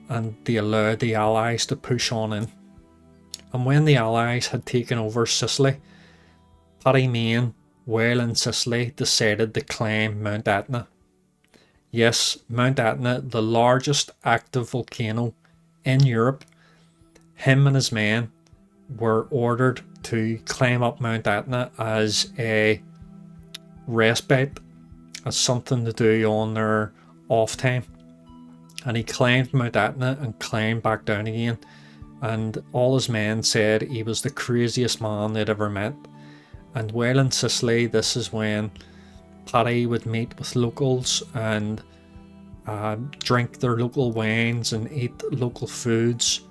and they allowed the Allies to push on in. And when the Allies had taken over Sicily, Paddy Mayne, while in Sicily, decided to climb Mount Etna. Yes, Mount Etna, the largest active volcano in Europe. Him and his men were ordered to climb up Mount Etna as a respite, as something to do on their off time. And he climbed Mount Etna and climbed back down again. And all his men said he was the craziest man they'd ever met. And while in Sicily, this is when Paddy would meet with locals and drink their local wines and eat local foods,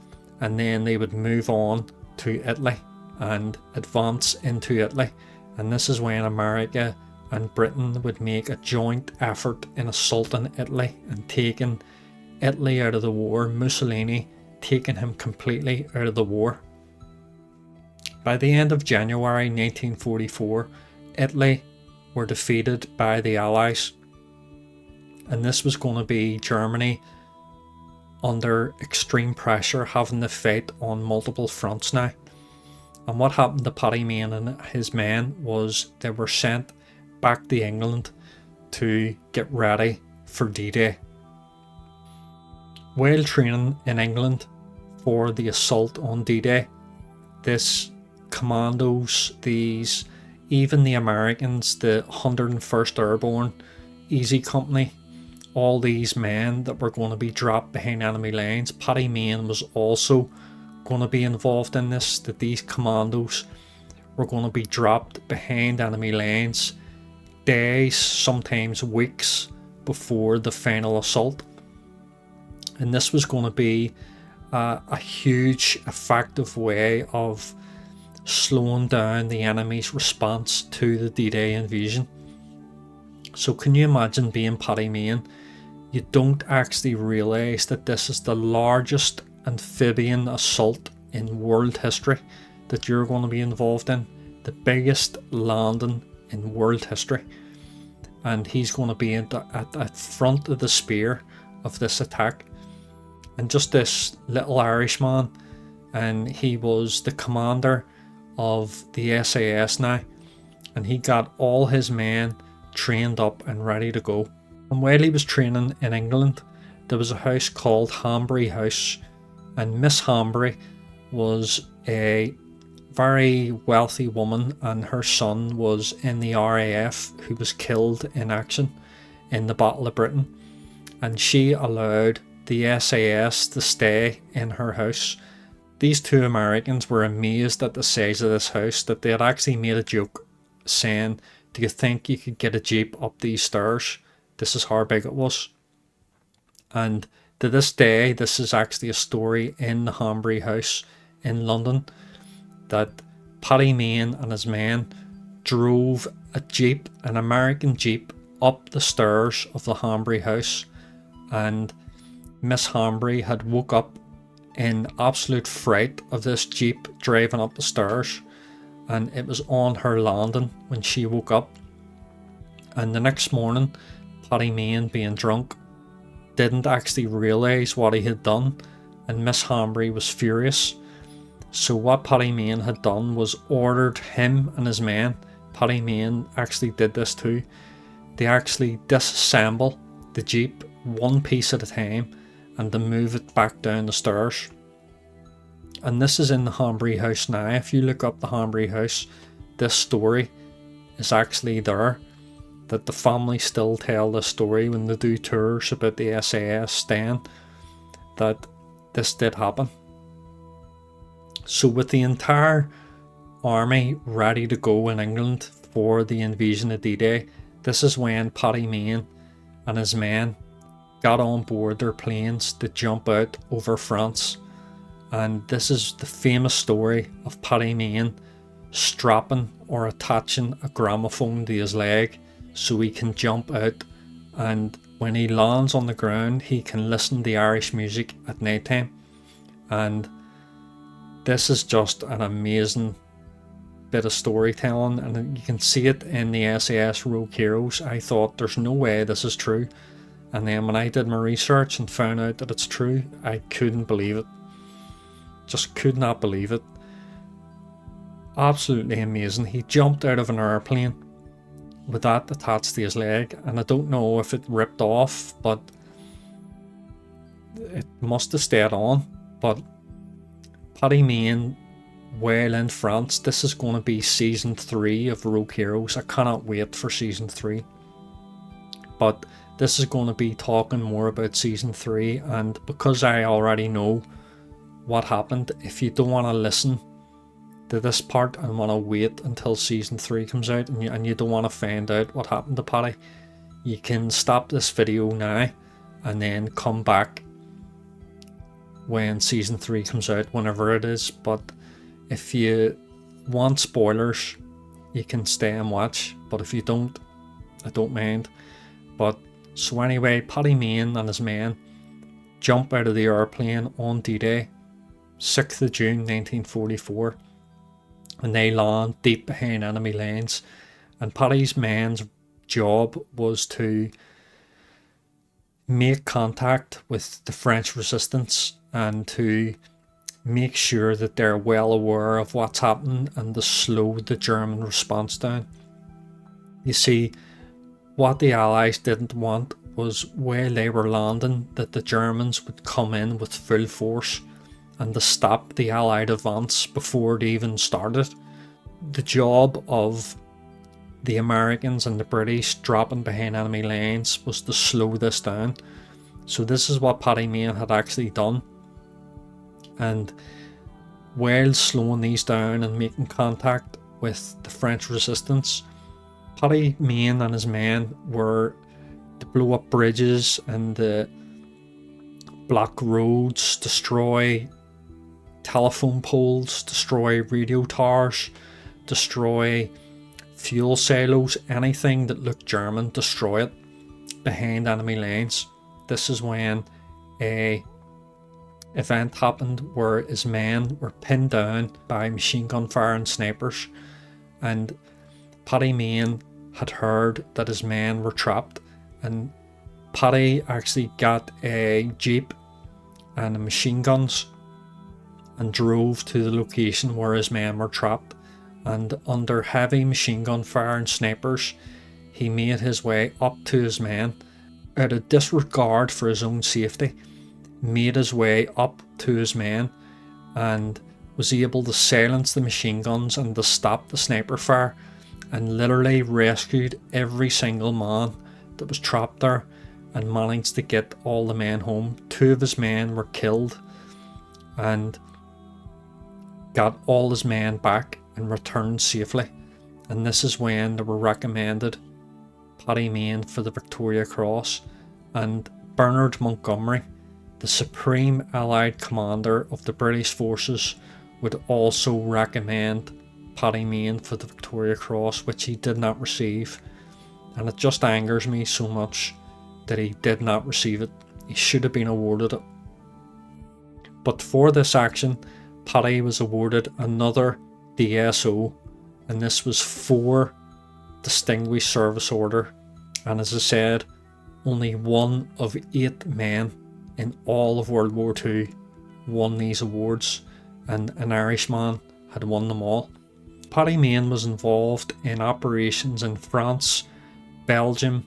and then they would move on to Italy and advance into Italy. And this is when America and Britain would make a joint effort in assaulting Italy and taking Italy out of the war, Mussolini taking him completely out of the war. By the end of January 1944, Italy were defeated by the Allies, and this was going to be Germany under extreme pressure, having to fight on multiple fronts now. And what happened to Paddy Mayne and his men was they were sent back to England to get ready for D-Day. While training in England for the assault on D-Day, this commandos, even the Americans, the 101st Airborne Easy Company, all these men that were going to be dropped behind enemy lines, Paddy Mayne was also going to be involved in this, that these commandos were going to be dropped behind enemy lines days, sometimes weeks before the final assault. And this was going to be a huge, effective way of slowing down the enemy's response to the D-Day invasion. So can you imagine being Paddy Mayne? You don't actually realise that this is the largest amphibian assault in world history that you're going to be involved in. The biggest landing in world history. And he's going to be at the front of the spear of this attack. And just this little Irishman, and he was the commander of the SAS now, and he got all his men trained up and ready to go. And while he was training in England, there was a house called Hanbury House, and Miss Hanbury was a very wealthy woman, and her son was in the RAF, who was killed in action in the Battle of Britain, and she allowed the SAS to stay in her house. These two Americans were amazed at the size of this house, that they had actually made a joke saying, do you think you could get a jeep up these stairs? This is how big it was. And to this day, this is actually a story in the Hanbury House in London, that Paddy Mayne and his men drove a jeep, an American jeep, up the stairs of the Hanbury House, and Miss Hanbury had woke up in absolute fright of this jeep driving up the stairs, and it was on her landing when she woke up. And the next morning, Paddy Mayne, being drunk, didn't actually realise what he had done, and Miss Hanbury was furious. So what Paddy Mayne had done was ordered him and his men, Paddy Mayne actually did this too, they actually disassemble the jeep one piece at a time and to move it back down the stairs. And this is in the Hanbury House now. If you look up the Hanbury House, this story is actually there, that the family still tell this story when they do tours about the SAS staying. that this did happen. So with the entire army ready to go in England for the invasion of D-Day, this is when Paddy Mayne and his men got on board their planes to jump out over France. And this is the famous story of Paddy Mayne strapping or attaching a gramophone to his leg so he can jump out, and when he lands on the ground he can listen to Irish music at night time. And this is just an amazing bit of storytelling, and you can see it in the SAS Rogue Heroes. I thought there's no way this is true, and then when I did my research and found out that it's true, I couldn't believe it. Just could not believe it. Absolutely amazing. He jumped out of an airplane with that attached to his leg, and I don't know if it ripped off, but it must have stayed on. But Paddy Mayne, while in France, this is going to be season 3 of Rogue Heroes. I cannot wait for season 3. But this is going to be talking more about season 3, and because I already know what happened, if you don't want to listen to this part and want to wait until season 3 comes out, and you don't want to find out what happened to Paddy, you can stop this video now and then come back when season 3 comes out, whenever it is. But if you want spoilers, you can stay and watch, but if you don't, I don't mind. But so anyway, Paddy Mayne and his men jump out of the airplane on D-Day, 6th of June 1944, and they land deep behind enemy lines. And Paddy's men's job was to make contact with the French resistance and to make sure that they're well aware of what's happening and to slow the German response down. You see, what the Allies didn't want was, while they were landing, that the Germans would come in with full force and to stop the Allied advance before it even started. The job of the Americans and the British dropping behind enemy lines was to slow this down. So this is what Paddy Mayne had actually done. And while slowing these down and making contact with the French resistance, Paddy Mayne and his men were to blow up bridges and block roads, destroy telephone poles, destroy radio towers, destroy fuel silos, anything that looked German, destroy it behind enemy lines. This is when a event happened where his men were pinned down by machine gun fire and snipers, and Paddy Mayne had heard that his men were trapped, and Paddy actually got a jeep and machine guns and drove to the location where his men were trapped, and under heavy machine gun fire and snipers he made his way up to his men. Out of disregard for his own safety, made his way up to his men and was able to silence the machine guns and to stop the sniper fire, and literally rescued every single man that was trapped there and managed to get all the men home. 2 of his men were killed and got all his men back and returned safely. And this is when they were recommended Paddy Mayne for the Victoria Cross, and Bernard Montgomery, the Supreme Allied Commander of the British forces, would also recommend Paddy Mayne for the Victoria Cross, which he did not receive. And it just angers me so much that he did not receive it. He should have been awarded it. But for this action, Paddy was awarded another DSO, and this was 4 Distinguished Service Order. And as I said, only 1 of 8 men in all of World War II won these awards, and an Irishman had won them all. Paddy Mayne was involved in operations in France, Belgium,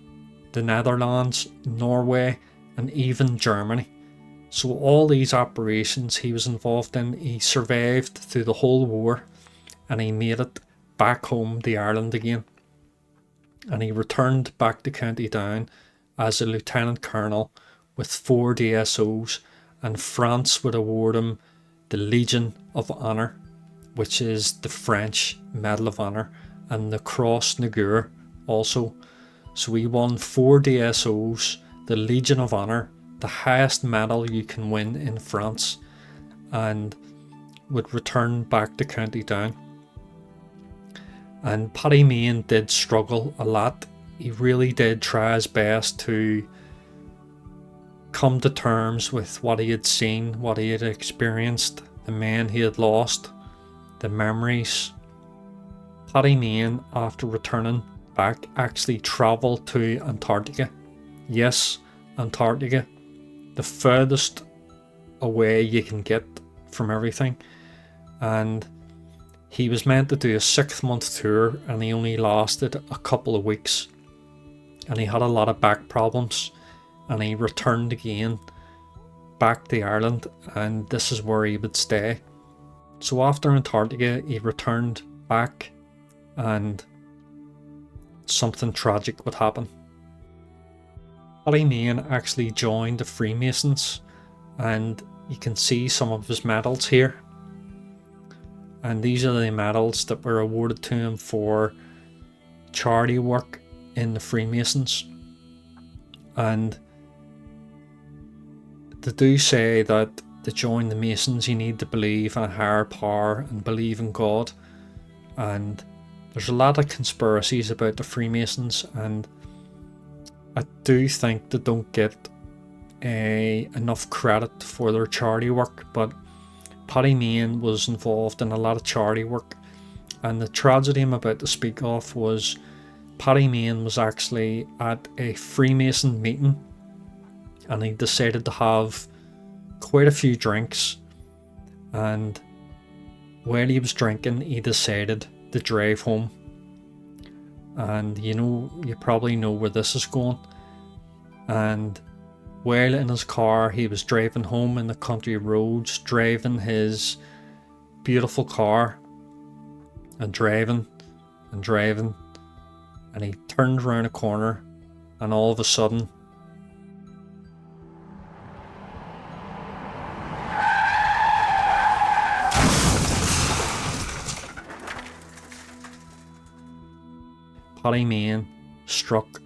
the Netherlands, Norway, and even Germany. So all these operations he was involved in, he survived through the whole war, and he made it back home to Ireland again. And he returned back to County Down as a lieutenant colonel with 4 DSOs, and France would award him the Legion of Honor, which is the French Medal of Honor, and the Cross Nagur also. So he won 4 DSOs, the Legion of Honor, the highest medal you can win in France, and would return back to County Down. And Paddy Mayne did struggle a lot. He really did try his best to come to terms with what he had seen, what he had experienced, the men he had lost, the memories. Paddy Mayne, after returning back, actually travelled to Antarctica. Yes, Antarctica, the furthest away you can get from everything. And he was meant to do a 6-month tour, and he only lasted a couple of weeks, and he had a lot of back problems, and he returned again back to Ireland, and this is where he would stay. So after Antarctica, he returned back, and something tragic would happen. Paddy Mayne actually joined the Freemasons, and you can see some of his medals here. And these are the medals that were awarded to him for charity work in the Freemasons. And they do say that to join the Masons you need to believe in a higher power and believe in God. And there's a lot of conspiracies about the Freemasons, and I do think they don't get enough credit for their charity work. But Paddy Mayne was involved in a lot of charity work, and the tragedy I'm about to speak of was Paddy Mayne was actually at a Freemason meeting, and he decided to have quite a few drinks, and while he was drinking he decided to drive home. And you probably know where this is going. And while in his car he was driving home in the country roads, driving his beautiful car, and driving and driving, and he turned around a corner, and all of a sudden Paddy Mayne struck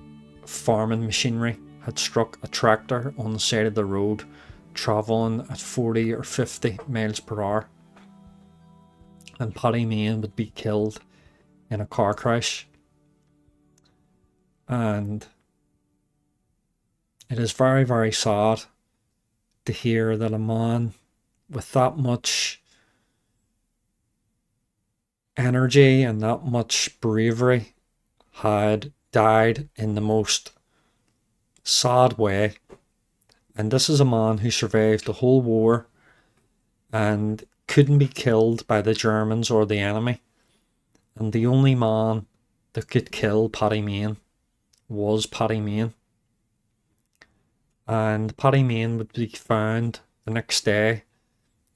farming machinery, had struck a tractor on the side of the road, travelling at 40 or 50 miles per hour. And Paddy Mayne would be killed in a car crash. And it is very, very sad to hear that a man with that much energy and that much bravery had died in the most sad way. And this is a man who survived the whole war and couldn't be killed by the Germans or the enemy. And the only man that could kill Paddy Mayne was Paddy Mayne. And Paddy Mayne would be found the next day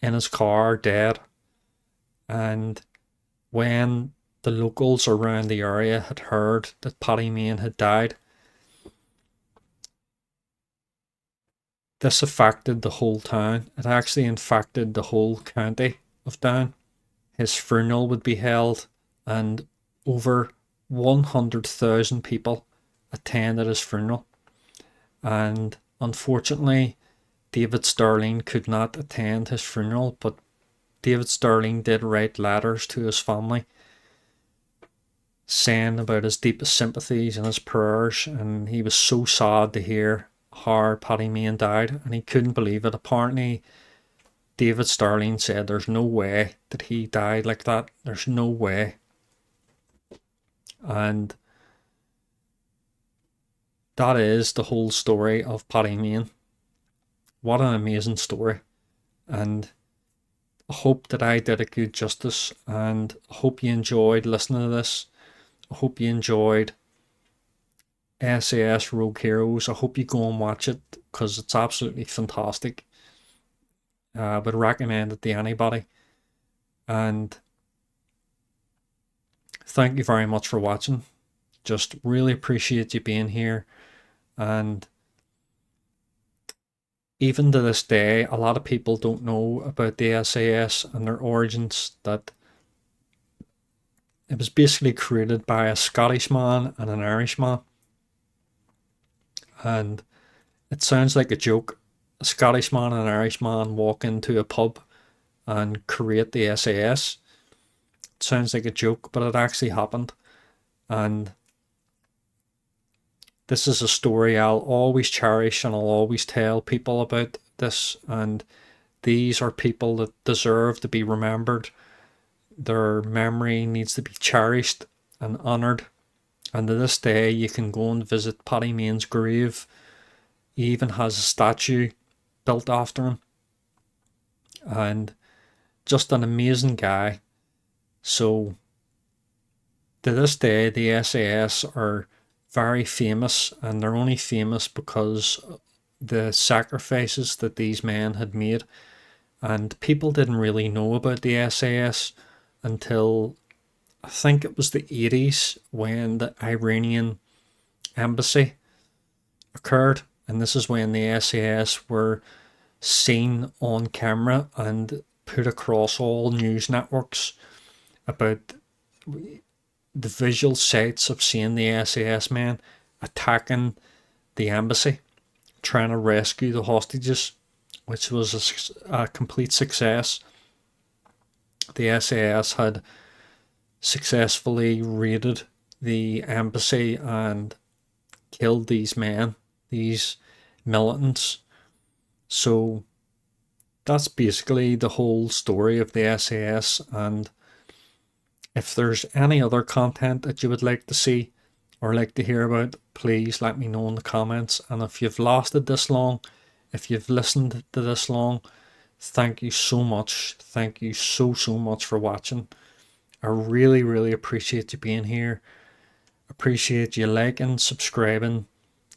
in his car dead. And when the locals around the area had heard that Paddy Mayne had died, this affected the whole town. It actually infected the whole county of Down. His funeral would be held, and over 100,000 people attended his funeral. And unfortunately, David Sterling could not attend his funeral, but David Sterling did write letters to his family saying about his deepest sympathies and his prayers, and he was so sad to hear how Paddy Mayne died, and he couldn't believe it. Apparently David Sterling said there's no way that he died like that. There's no way. And that is the whole story of Paddy Mayne. What an amazing story. And I hope that I did it good justice, and I hope you enjoyed listening to this. I hope you enjoyed SAS Rogue Heroes. I hope you go and watch it, because it's absolutely fantastic. I would recommend it to anybody. And thank you very much for watching. Just really appreciate you being here. And even to this day, a lot of people don't know about the SAS and their origins, that it was basically created by a Scottish man and an Irishman. And it sounds like a joke. A Scottish man and an Irishman walk into a pub and create the SAS. It sounds like a joke, but it actually happened. And this is a story I'll always cherish, and I'll always tell people about this. And these are people that deserve to be remembered. Their memory needs to be cherished and honoured. And to this day, you can go and visit Paddy Mayne's grave. He even has a statue built after him. And just an amazing guy. So to this day, the SAS are very famous, and they're only famous because the sacrifices that these men had made. And people didn't really know about the SAS until I think it was the 80s, when the Iranian embassy occurred. And this is when the SAS were seen on camera and put across all news networks about the visual sights of seeing the SAS men attacking the embassy, trying to rescue the hostages, which was a complete success. The SAS had successfully raided the embassy and killed these men, these militants. So that's basically the whole story of the SAS. And if there's any other content that you would like to see or like to hear about, please let me know in the comments. And if you've lasted this long, if you've listened to this long, thank you so much. Thank you so much for watching. I really appreciate you being here. Appreciate you liking, subscribing,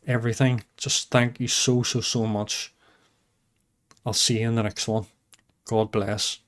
everything. Just thank you so much. I'll see you in the next one. God bless.